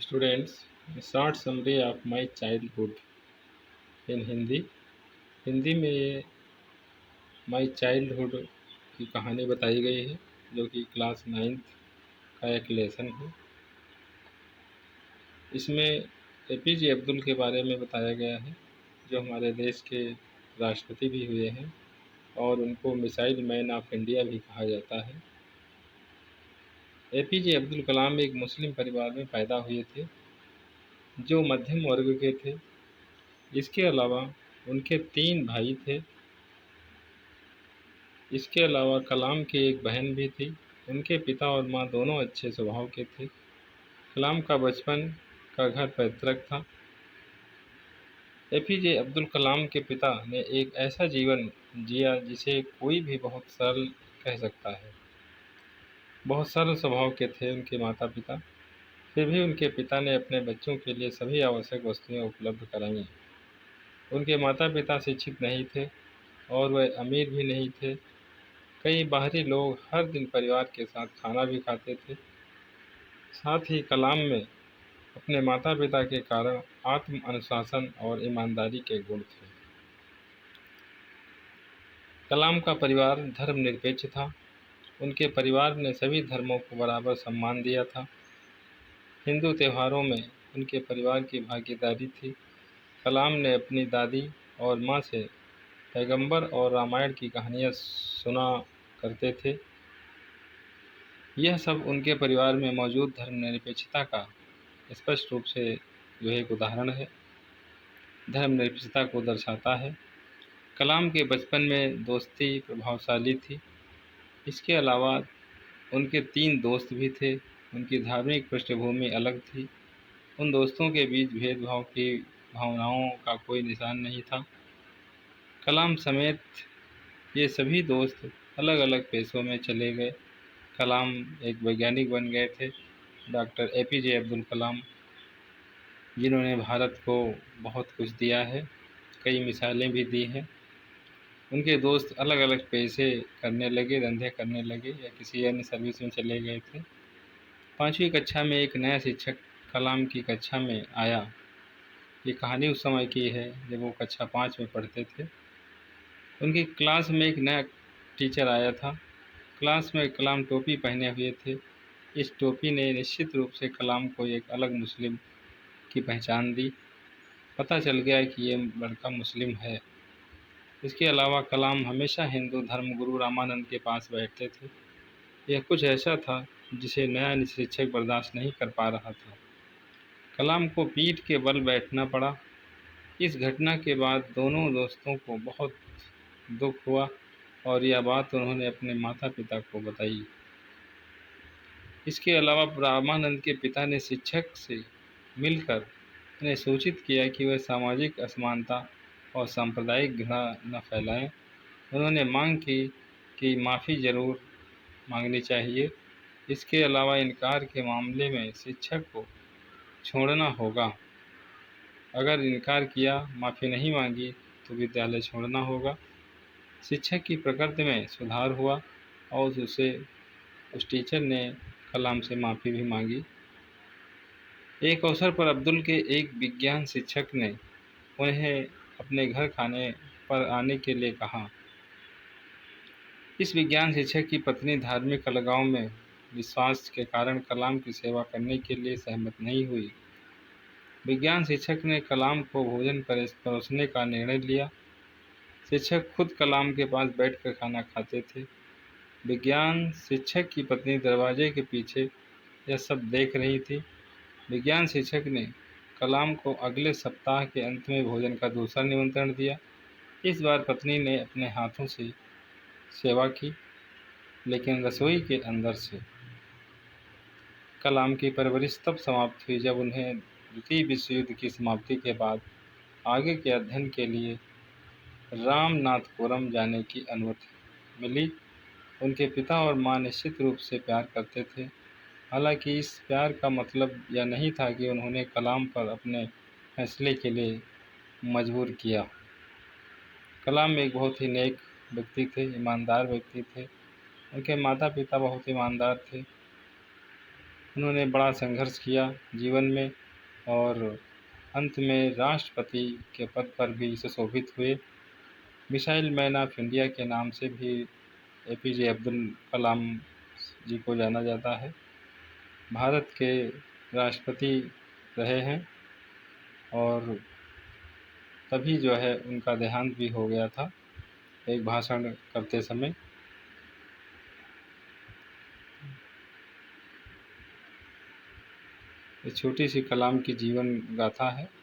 Students, a short summary of my childhood in Hindi. Hindi में ये my childhood की कहानी बताई गई है जो कि क्लास 9th का एक लेसन है। इसमें एपीजे अब्दुल के बारे में बताया गया है जो हमारे देश के राष्ट्रपति भी हुए हैं और उनको मिसाइल मैन ऑफ इंडिया भी कहा जाता है। एपीजे अब्दुल कलाम एक मुस्लिम परिवार में पैदा हुए थे जो मध्यम वर्ग के थे। इसके अलावा उनके 3 भाई थे। इसके अलावा कलाम की एक बहन भी थी। उनके पिता और माँ दोनों अच्छे स्वभाव के थे। कलाम का बचपन का घर पैतृक था। एपीजे अब्दुल कलाम के पिता ने एक ऐसा जीवन जिया जिसे कोई भी बहुत सरल कह सकता है। बहुत सरल स्वभाव के थे उनके माता पिता, फिर भी उनके पिता ने अपने बच्चों के लिए सभी आवश्यक वस्तुएं उपलब्ध कराईं। उनके माता पिता शिक्षित नहीं थे और वह अमीर भी नहीं थे। कई बाहरी लोग हर दिन परिवार के साथ खाना भी खाते थे। साथ ही कलाम में अपने माता पिता के कारण आत्म अनुशासन और ईमानदारी के गुण थे। कलाम का परिवार धर्मनिरपेक्ष था। उनके परिवार ने सभी धर्मों को बराबर सम्मान दिया था। हिंदू त्योहारों में उनके परिवार की भागीदारी थी। कलाम ने अपनी दादी और माँ से पैगंबर और रामायण की कहानियाँ सुना करते थे। यह सब उनके परिवार में मौजूद धर्मनिरपेक्षता का स्पष्ट रूप से जो एक उदाहरण है, धर्मनिरपेक्षता को दर्शाता है। कलाम के बचपन में दोस्ती प्रभावशाली थी। इसके अलावा उनके 3 दोस्त भी थे। उनकी धार्मिक पृष्ठभूमि अलग थी। उन दोस्तों के बीच भेदभाव की भावनाओं का कोई निशान नहीं था। कलाम समेत ये सभी दोस्त अलग अलग पेशों में चले गए। कलाम एक वैज्ञानिक बन गए थे, डॉक्टर एपीजे अब्दुल कलाम, जिन्होंने भारत को बहुत कुछ दिया है, कई मिसाइलें भी दी हैं। उनके दोस्त अलग अलग पेशे करने लगे, धंधे करने लगे या किसी अन्य सर्विस में चले गए थे। 5वीं कक्षा में एक नया शिक्षक कलाम की कक्षा में आया। ये कहानी उस समय की है जब वो कक्षा 5 में पढ़ते थे। उनकी क्लास में एक नया टीचर आया था। क्लास में कलाम टोपी पहने हुए थे। इस टोपी ने निश्चित रूप से कलाम को एक अलग मुस्लिम की पहचान दी। पता चल गया कि ये लड़का मुस्लिम है। इसके अलावा कलाम हमेशा हिंदू धर्मगुरु रामानंद के पास बैठते थे। यह कुछ ऐसा था जिसे नया शिक्षक बर्दाश्त नहीं कर पा रहा था। कलाम को पीठ के बल बैठना पड़ा। इस घटना के बाद दोनों दोस्तों को बहुत दुख हुआ और यह बात उन्होंने अपने माता पिता को बताई। इसके अलावा रामानंद के पिता ने शिक्षक से मिलकर उन्हें सूचित किया कि वह सामाजिक असमानता और सांप्रदायिक घृणा न फैलाएं। उन्होंने मांग की कि माफ़ी ज़रूर मांगनी चाहिए। इसके अलावा इनकार के मामले में शिक्षक को छोड़ना होगा। अगर इनकार किया, माफ़ी नहीं मांगी तो विद्यालय छोड़ना होगा। शिक्षक की प्रकृति में सुधार हुआ और उस टीचर ने कलाम से माफ़ी भी मांगी। एक अवसर पर अब्दुल के एक विज्ञान शिक्षक ने उन्हें अपने घर खाने पर आने के लिए कहा। इस विज्ञान शिक्षक की पत्नी धार्मिक अलगाव में विश्वास के कारण कलाम की सेवा करने के लिए सहमत नहीं हुई। विज्ञान शिक्षक ने कलाम को भोजन परोसने का निर्णय लिया। शिक्षक खुद कलाम के पास बैठकर खाना खाते थे। विज्ञान शिक्षक की पत्नी दरवाजे के पीछे यह सब देख रही थी। विज्ञान शिक्षक ने कलाम को अगले सप्ताह के अंत में भोजन का दूसरा निमंत्रण दिया। इस बार पत्नी ने अपने हाथों से सेवा की, लेकिन रसोई के अंदर से। कलाम की परवरिश तब समाप्त हुई जब उन्हें द्वितीय विश्व युद्ध की समाप्ति के बाद आगे के अध्ययन के लिए रामनाथपुरम जाने की अनुमति मिली। उनके पिता और माँ निश्चित रूप से प्यार करते थे। हालांकि इस प्यार का मतलब यह नहीं था कि उन्होंने कलाम पर अपने फैसले के लिए मजबूर किया। कलाम एक बहुत ही नेक व्यक्ति थे, ईमानदार व्यक्ति थे। उनके माता पिता बहुत ईमानदार थे। उन्होंने बड़ा संघर्ष किया जीवन में और अंत में राष्ट्रपति के पद पर भी सुशोभित हुए। मिसाइल मैन ऑफ इंडिया के नाम से भी एपीजे अब्दुल कलाम जी को जाना जाता है। भारत के राष्ट्रपति रहे हैं और तभी जो है उनका देहांत भी हो गया था एक भाषण करते समय। ये छोटी सी कलाम की जीवन गाथा है।